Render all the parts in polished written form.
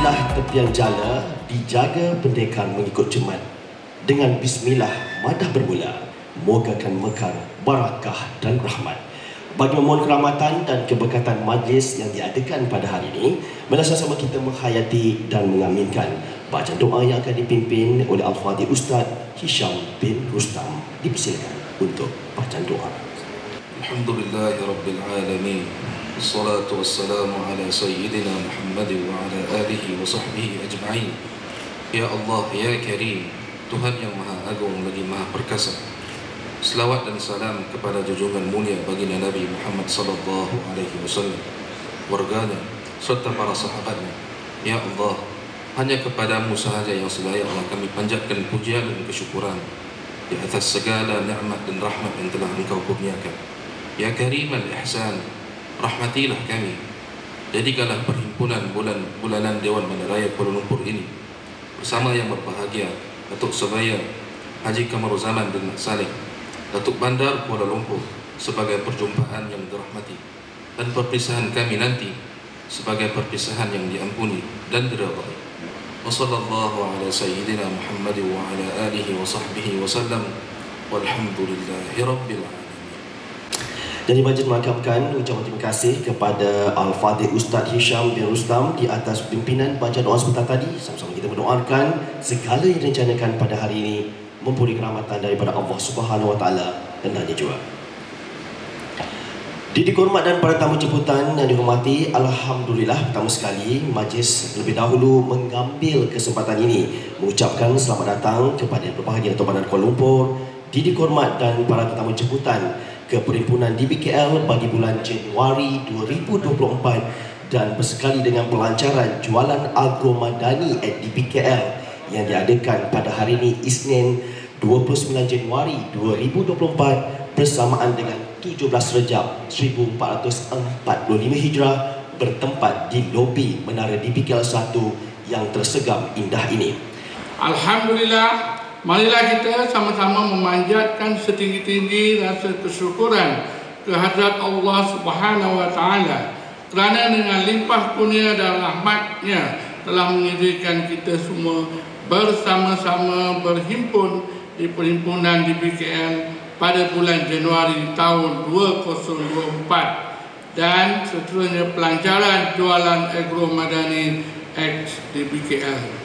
Bismillah tepian jala, dijaga pendekar mengikut cermat. Dengan bismillah madah bermula, mogakan mekar, barakah dan rahmat. Bagi memohon keramatan dan keberkatan majlis yang diadakan pada hari ini, mari sama-sama kita menghayati dan mengaminkan bacaan doa yang akan dipimpin oleh Al-Fadhil Ustaz Hisham bin Rustam. Dipersilakan untuk bacaan doa. Alhamdulillahirabbil alamin. Wassalatu wassalamu ala sayyidina Muhammad wa ala alihi wa sahbihi ajma'in. Ya Allah, ya Karim, Tuhan yang Maha Agung lagi Maha Perkasa. Selawat dan salam kepada junjungan mulia baginda Nabi Muhammad sallallahu alaihi wasallam, warganya serta para sahabatnya. Ya Allah, hanya kepadamu sahaja yang selayaknya kami panjatkan pujian dan kesyukuran di atas segala nikmat dan rahmat yang telah Engkau kurniakan. Ya Karim al-Ihsan, rahmatilah kami. Jadikanlah perhimpunan bulanan Dewan Bandaraya Kuala Lumpur ini bersama yang berbahagia Datuk Sebaya Haji Kamaruzaman bin Mat Saleh, Datuk Bandar Kuala Lumpur, sebagai perjumpaan yang dirahmati, dan perpisahan kami nanti sebagai perpisahan yang diampuni dan diridhai. Wassallallahu ala sayyidina Muhammad wa ala alihi wa sahbihi wa sallam, walhamdulillahi rabbil alamin. Jadi majlis mengakamkan ucapan terima kasih kepada Al-Fadhil Ustaz Hisham bin Rustam di atas pimpinan bacaan doa sebentar tadi. Sama-sama kita mendoakan segala yang direncanakan pada hari ini mempunyai keramatan daripada Allah Subhanahu Wa Taala dan hanya jua. Didik hormat dan para tamu jemputan yang dihormati, alhamdulillah pertama sekali majlis lebih dahulu mengambil kesempatan ini mengucapkan selamat datang kepada yang berbahagia Datuk Bandar Kuala Lumpur, didik hormat dan para tetamu jemputan ke Perhimpunan DBKL bagi bulan Januari 2024 dan bersekali dengan pelancaran jualan agro madani at DBKL yang diadakan pada hari ini Isnin 29 Januari 2024 bersamaan dengan 17 Rejab 1445 Hijrah bertempat di lobi Menara DBKL 1 yang tersegam indah ini. Alhamdulillah, marilah kita sama-sama memanjatkan setinggi-tinggi rasa kesyukuran kehadrat Allah Subhanahu Wa Taala kerana dengan limpah kurnia dan rahmatnya telah mengizinkan kita semua bersama-sama berhimpun di Perhimpunan DBKL pada bulan Januari tahun 2024 dan seterusnya pelancaran jualan agro madani X DBKL.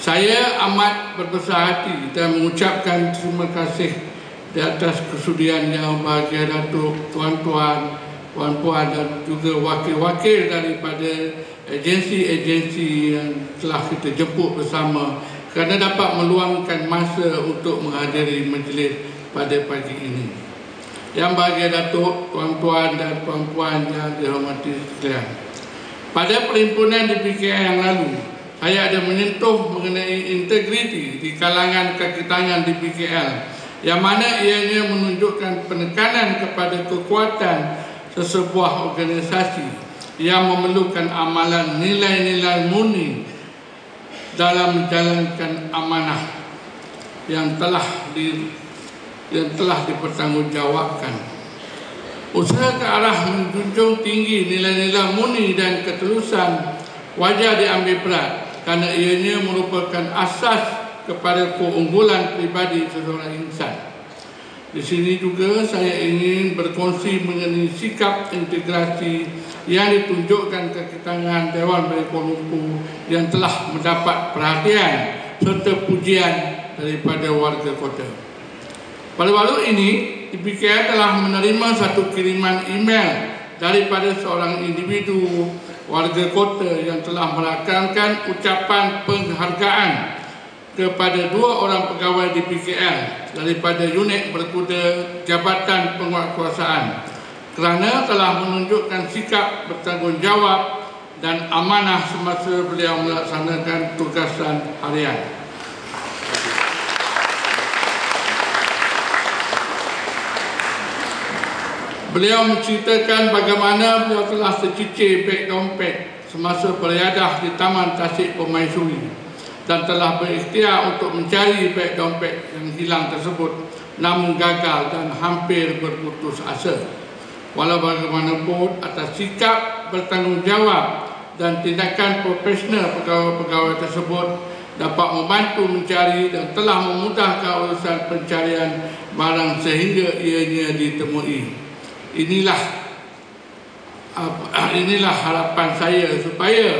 Saya amat berbesar hati dan mengucapkan terima kasih di atas kesudian yang bahagia Datuk, tuan-tuan, puan-puan dan juga wakil-wakil daripada agensi-agensi yang telah kita jemput bersama kerana dapat meluangkan masa untuk menghadiri majlis pada pagi ini. Yang bahagia Datuk, tuan-tuan dan puan-puan yang dihormati sekalian, pada perhimpunan DBKL yang lalu, saya ada menyentuh mengenai integriti di kalangan kaki tangan DBKL yang mana ianya menunjukkan penekanan kepada kekuatan sesebuah organisasi yang memerlukan amalan nilai-nilai murni dalam menjalankan amanah yang telah dipertanggungjawabkan. Usaha ke arah menjunjung tinggi nilai-nilai murni dan ketulusan wajar diambil berat kerana ianya merupakan asas kepada keunggulan peribadi seseorang insan. Di sini juga saya ingin berkongsi mengenai sikap integrasi yang ditunjukkan kaki tangan Dewan Bandaraya Kuala Lumpur yang telah mendapat perhatian serta pujian daripada warga kota. Baru-baru ini, DBKL telah menerima satu kiriman email daripada seorang individu warga kota yang telah merakamkan ucapan penghargaan kepada dua orang pegawai DBKL daripada unit berkuda Jabatan Penguatkuasaan kerana telah menunjukkan sikap bertanggungjawab dan amanah semasa beliau melaksanakan tugasan harian. Beliau menceritakan bagaimana beliau telah secicir beg dompet semasa beriadah di Taman Tasik Permaisuri dan telah berikhtiar untuk mencari beg dompet yang hilang tersebut namun gagal dan hampir berputus asa. Walau bagaimanapun, atas sikap bertanggungjawab dan tindakan profesional pegawai-pegawai tersebut dapat membantu mencari dan telah memudahkan urusan pencarian barang sehingga ianya ditemui. Inilah harapan saya supaya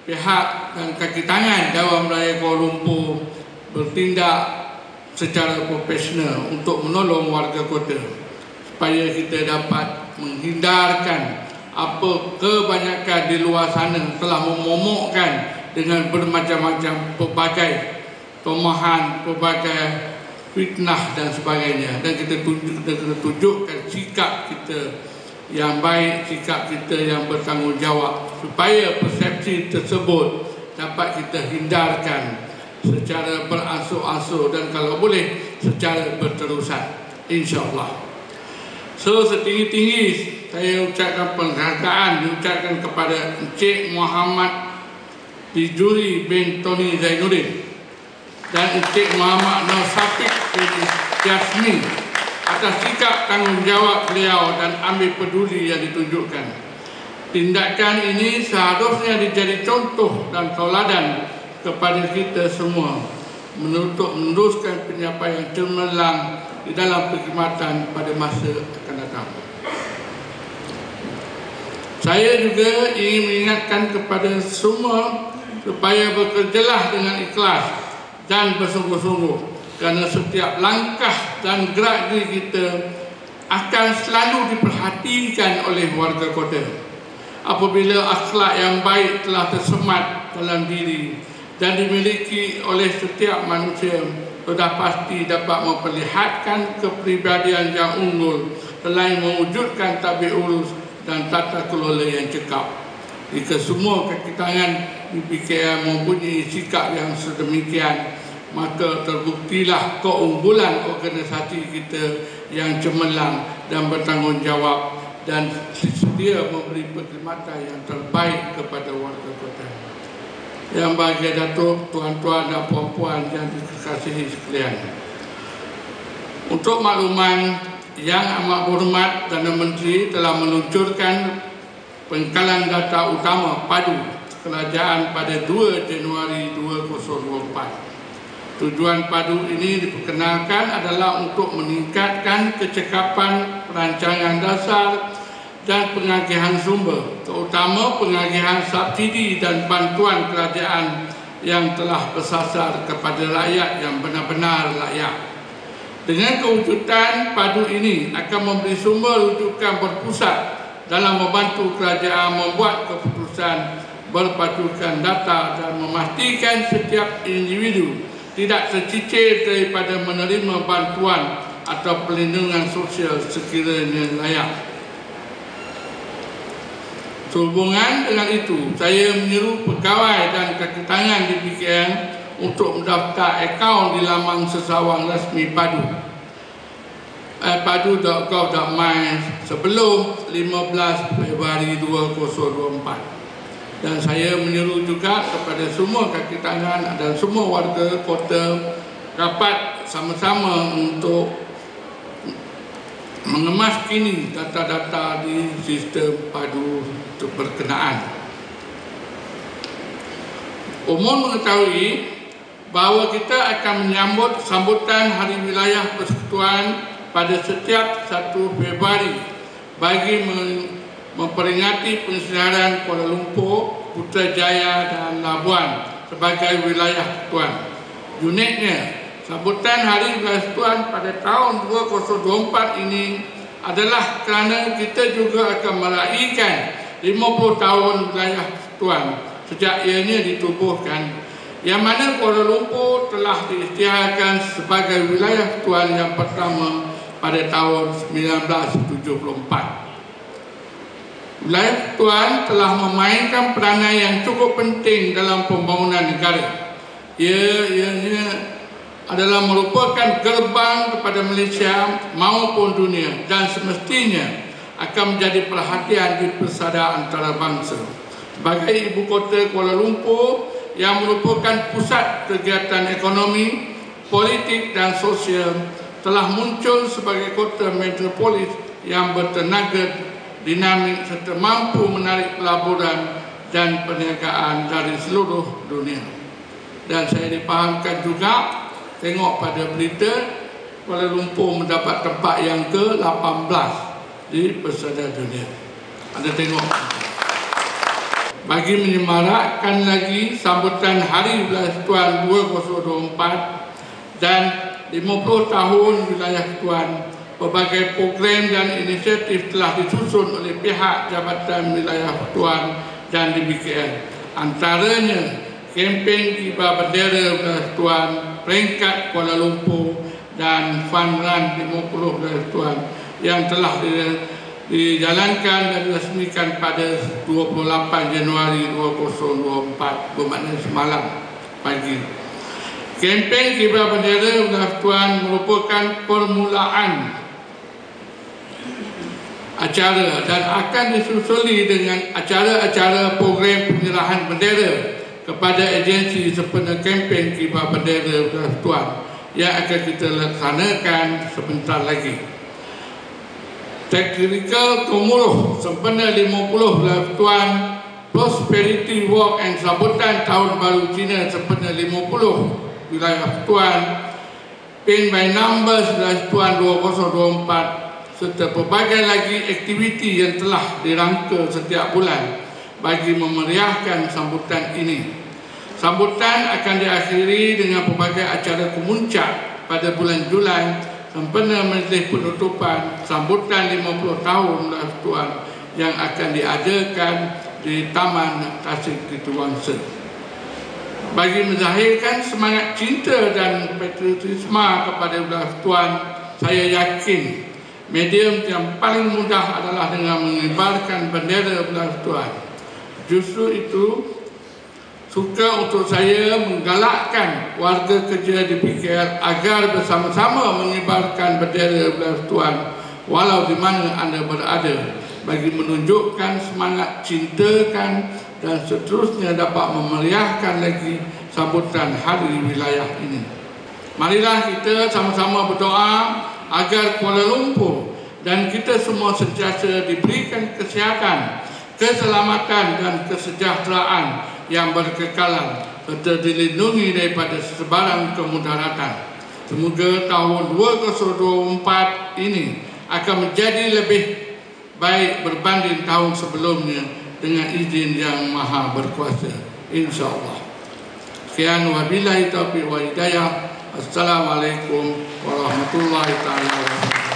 pihak dan kaki tangan Dewan Raya Kuala Lumpur bertindak secara profesional untuk menolong warga kota, supaya kita dapat menghindarkan apa kebanyakan di luar sana telah memomokkan dengan bermacam-macam pelbagai tomahan, pelbagai fitnah dan sebagainya. Dan kita tunjukkan sikap kita yang baik, sikap kita yang bertanggungjawab, supaya persepsi tersebut dapat kita hindarkan secara beransur-ansur dan kalau boleh secara berterusan, insya-Allah. So, setinggi-tinggi saya ucapkan penghargaan diucapkan kepada Encik Muhammad Tijuri bin Tony Zainuddin dan Encik Muhammad Nur Syafiq bin Jasmine atas sikap tanggungjawab beliau dan ambil peduli yang ditunjukkan. Tindakan ini seharusnya dijadi contoh dan tauladan kepada kita semua untuk meneruskan pencapaian cemerlang di dalam perkhidmatan pada masa akan datang. Saya juga ingin mengingatkan kepada semua supaya bekerjalah dengan ikhlas dan bersungguh-sungguh, kerana setiap langkah dan gerak diri kita akan selalu diperhatikan oleh warga kota. Apabila akhlak yang baik telah tersemat dalam diri dan dimiliki oleh setiap manusia, sudah pasti dapat memperlihatkan kepribadian yang unggul selain mewujudkan tabik urus dan tata kelola yang cekap. Jika semua kaki tangan di PKM mempunyai sikap yang sedemikian, maka terbuktilah keunggulan organisasi kita yang cemerlang dan bertanggungjawab dan sedia memberi perkhidmatan yang terbaik kepada warga kota. Yang bahagia Datuk, tuan-tuan dan puan-puan yang dikasihi sekalian, untuk makluman yang amat berhormat Perdana Menteri telah meluncurkan pengkalan data utama padu kerajaan pada 2 Januari 2024. Tujuan padu ini diperkenalkan adalah untuk meningkatkan kecekapan perancangan dasar dan pengagihan sumber, terutama pengagihan subsidi dan bantuan kerajaan yang telah bersasar kepada rakyat yang benar-benar layak. Dengan kewujudan padu ini akan memberi sumber rujukan berpusat dalam membantu kerajaan membuat keputusan berpatukan data dan memastikan setiap individu tidak tercicir daripada menerima bantuan atau perlindungan sosial sekiranya layak. Sehubungan dengan itu, saya menyeru pegawai dan kaki tangan di PKM untuk mendaftar akaun di laman sesawang rasmi padu padu.gov.my sebelum 15 Februari 2024. Dan saya menyeru juga kepada semua kaki tangan dan semua warga kota dapat sama-sama untuk mengemaskini data-data di sistem padu berkenaan. Umum mengetahui bahawa kita akan menyambut sambutan Hari Wilayah Persekutuan pada setiap 1 Februari bagi memperingati pengisytiharan Kuala Lumpur, Putrajaya dan Labuan sebagai wilayah persekutuan. Uniknya, sambutan Hari Wilayah Persekutuan pada tahun 2024 ini adalah kerana kita juga akan meraihkan 50 tahun wilayah persekutuan sejak ianya ditubuhkan, yang mana Kuala Lumpur telah diisytiharkan sebagai wilayah persekutuan yang pertama pada tahun 1974. Wilayah persekutuan telah memainkan peranan yang cukup penting dalam pembangunan negara. Ianya adalah merupakan gerbang kepada Malaysia maupun dunia dan semestinya akan menjadi perhatian di persada antarabangsa. Sebagai ibu kota, Kuala Lumpur yang merupakan pusat kegiatan ekonomi, politik dan sosial telah muncul sebagai kota metropolis yang bertenaga, dinamik serta mampu menarik pelaburan dan perniagaan dari seluruh dunia. Dan saya dipahamkan juga, tengok pada berita, Kuala Lumpur mendapat tempat yang ke-18 di pesada dunia. Anda tengok. Bagi menyemarakkan lagi sambutan Hari Persatuan 2024 dan 50 tahun wilayah Tuan, berbagai program dan inisiatif telah disusun oleh pihak Jabatan Wilayah Tuan dan DBKL. Antaranya kempen kibar bendera Wilayah Tuan, peringkat Kuala Lumpur dan Fun Run 50 Wilayah Tuan yang telah dijalankan dan diresmikan pada 28 Januari 2024, bermakna semalam pagi. Kempen kibar bendera Wilayah Tuan merupakan permulaan acara dan akan disusuli dengan acara-acara program penyerahan bendera kepada agensi sempena kempen kibar bendera Wilayah Tuan yang akan kita laksanakan sebentar lagi. Taktikal Kemuruh sempena 50 Wilayah Tuan, Prosperity Walk and sambutan Tahun Baru Cina sempena 50 Wilayah Tuan, Paint by Numbers Wilayah Tuan 2024 serta pelbagai lagi aktiviti yang telah dirangka setiap bulan bagi memeriahkan sambutan ini. Sambutan akan diakhiri dengan pelbagai acara kemuncak pada bulan Julai sempena majlis penutupan sambutan 50 tahun Wilayah Tuan yang akan diadakan di Taman Tasik Kituwangsa. Bagi menzahirkan semangat cinta dan patriotisme kepada Wilayah Tuan, saya yakin medium yang paling mudah adalah dengan mengibarkan bendera Wilayah Tuan. Justru itu, suka untuk saya menggalakkan warga kerja di PKL agar bersama-sama mengibarkan bendera Wilayah Tuan walau di mana anda berada, bagi menunjukkan semangat cintakan dan seterusnya dapat memeriahkan lagi sambutan hari wilayah ini. Marilah kita sama-sama berdoa agar Kuala Lumpur dan kita semua sentiasa diberikan kesihatan, keselamatan dan kesejahteraan yang berkekalan serta dilindungi daripada sebarang kemudaratan. Semoga tahun 2024 ini akan menjadi lebih baik berbanding tahun sebelumnya dengan izin yang Maha Berkuasa, insya-Allah. Sekian, wabillahi taufiq wal hidayah. Assalamualaikum warahmatullahi wabarakatuh.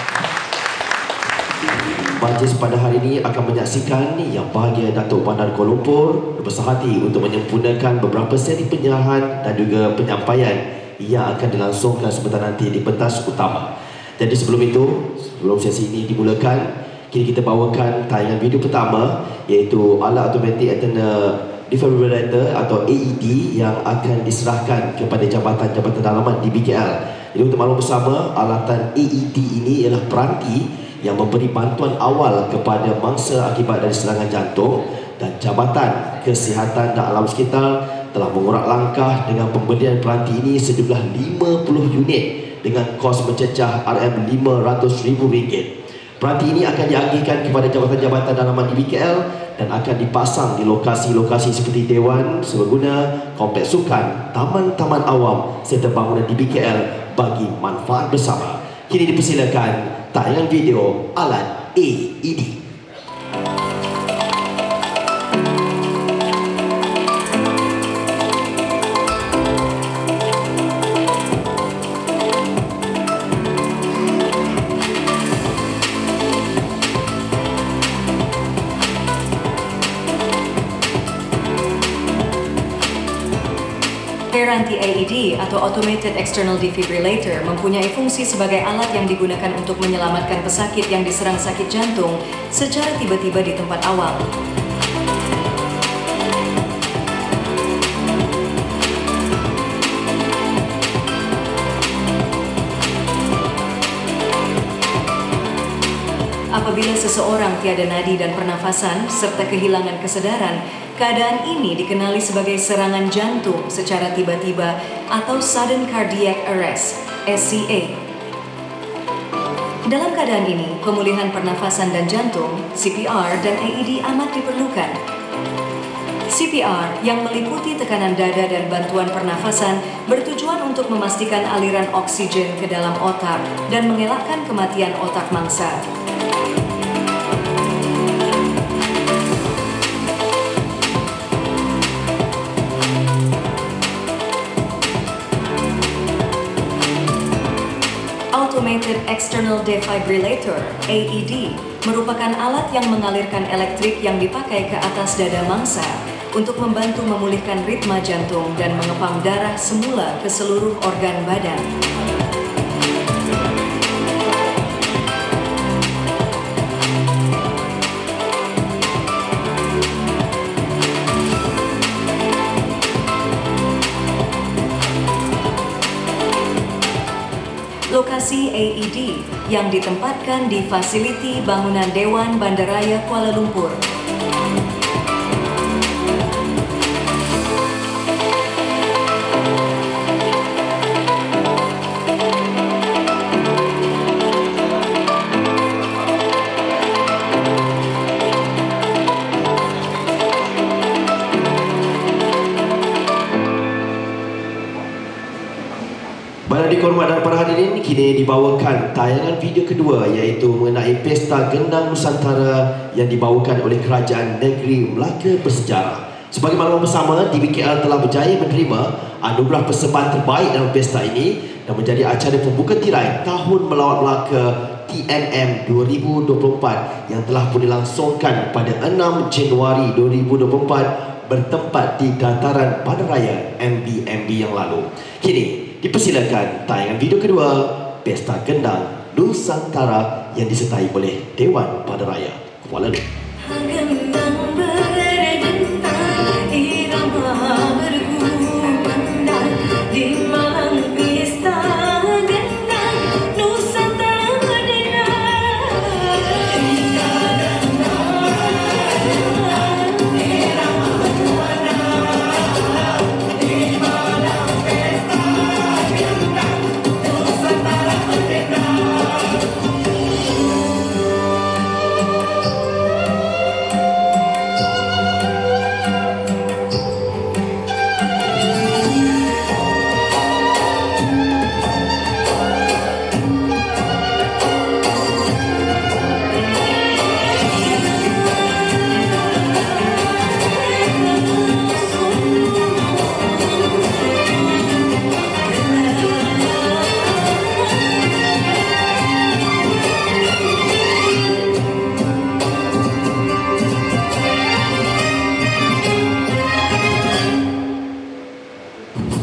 Majlis pada hari ini akan menyaksikan Yang Bahagia Datuk Bandar Kuala Lumpur berbesar hati untuk menyempurnakan beberapa seri penyerahan dan juga penyampaian yang akan dilangsungkan sebentar nanti di pentas utama. Jadi sebelum sesi ini dimulakan, kini kita bawakan tayangan video pertama, iaitu alat automatic antenna defibrillator atau AED yang akan diserahkan kepada jabatan-jabatan dalaman di BKL. Jadi untuk maklum bersama, alatan AED ini ialah peranti yang memberi bantuan awal kepada mangsa akibat dari serangan jantung, dan Jabatan Kesihatan dan Alam Sekitar telah mengurak langkah dengan pembelian peranti ini sejumlah 50 unit dengan kos mencecah RM500,000. Peranti ini akan diagihkan kepada jabatan-jabatan dalaman di BKL dan akan dipasang di lokasi-lokasi seperti Dewan Serbaguna, Kompleks Sukan, taman-taman awam serta bangunan di BKL bagi manfaat bersama. Kini dipersilakan tayangan video alat AED. Peranti AED atau Automated External Defibrillator mempunyai fungsi sebagai alat yang digunakan untuk menyelamatkan pesakit yang diserang sakit jantung secara tiba-tiba di tempat awal. Apabila seseorang tiada nadi dan pernafasan serta kehilangan kesedaran, keadaan ini dikenali sebagai serangan jantung secara tiba-tiba atau Sudden Cardiac Arrest, SCA. Dalam keadaan ini, pemulihan pernafasan dan jantung, CPR dan AED amat diperlukan. CPR yang meliputi tekanan dada dan bantuan pernafasan bertujuan untuk memastikan aliran oksigen ke dalam otak dan mengelakkan kematian otak mangsa. Automated External Defibrillator (AED) merupakan alat yang mengalirkan elektrik yang dipakai ke atas dada mangsa untuk membantu memulihkan ritme jantung dan mengepang darah semula ke seluruh organ badan. Lokasi AED yang ditempatkan di fasiliti bangunan Dewan Bandaraya Kuala Lumpur. Para dihormat dan para hadirin, kini dibawakan tayangan video kedua iaitu mengenai Pesta Gendang Nusantara yang dibawakan oleh Kerajaan Negeri Melaka Bersejarah. Sebagai maklumat bersama, DBKL telah berjaya menerima anugerah persembahan terbaik dalam pesta ini dan menjadi acara pembuka tirai Tahun Melawat Melaka TMM 2024 yang telah pun dilangsungkan pada 6 Januari 2024 bertempat di dataran Bandaraya MBMB yang lalu. Kini dipersilakan tayangan video kedua Pesta Gendang Nusantara yang disertai oleh Dewan Bandaraya Kuala Lumpur.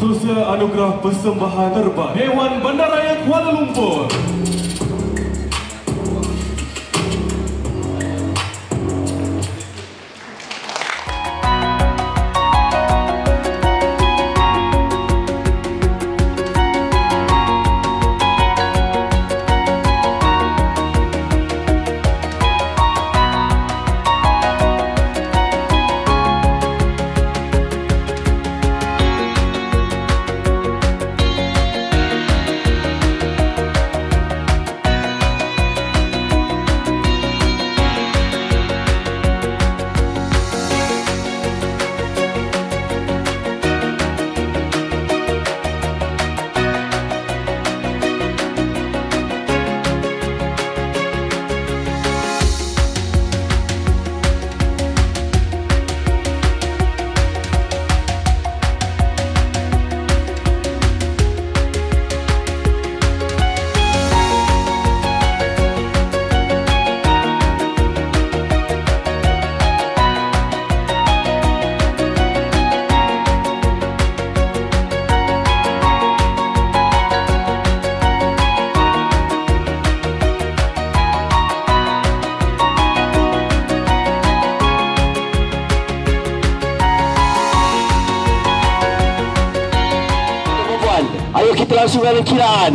Seterusnya anugerah persembahan terbaik Dewan Bandaraya Kuala Lumpur. Ayo kita langsung dengan kiraan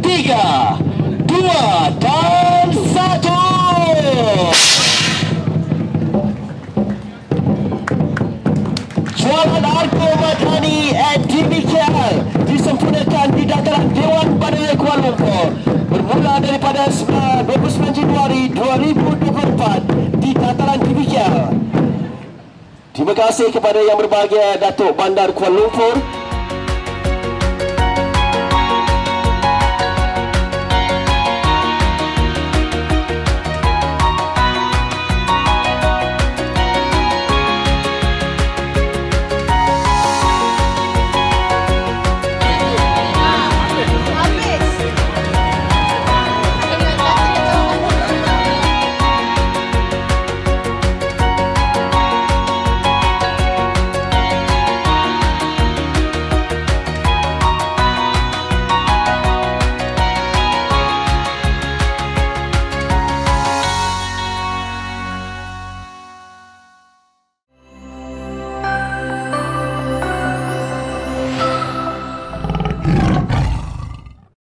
3, 2 dan 1. Jualan Argo Madani at DBKL disempurnakan di dataran Dewan Bandaraya Kuala Lumpur. bermula daripada 29 Januari 2024 di tataran TVKL. Terima kasih kepada yang berbahagia Datuk Bandar Kuala Lumpur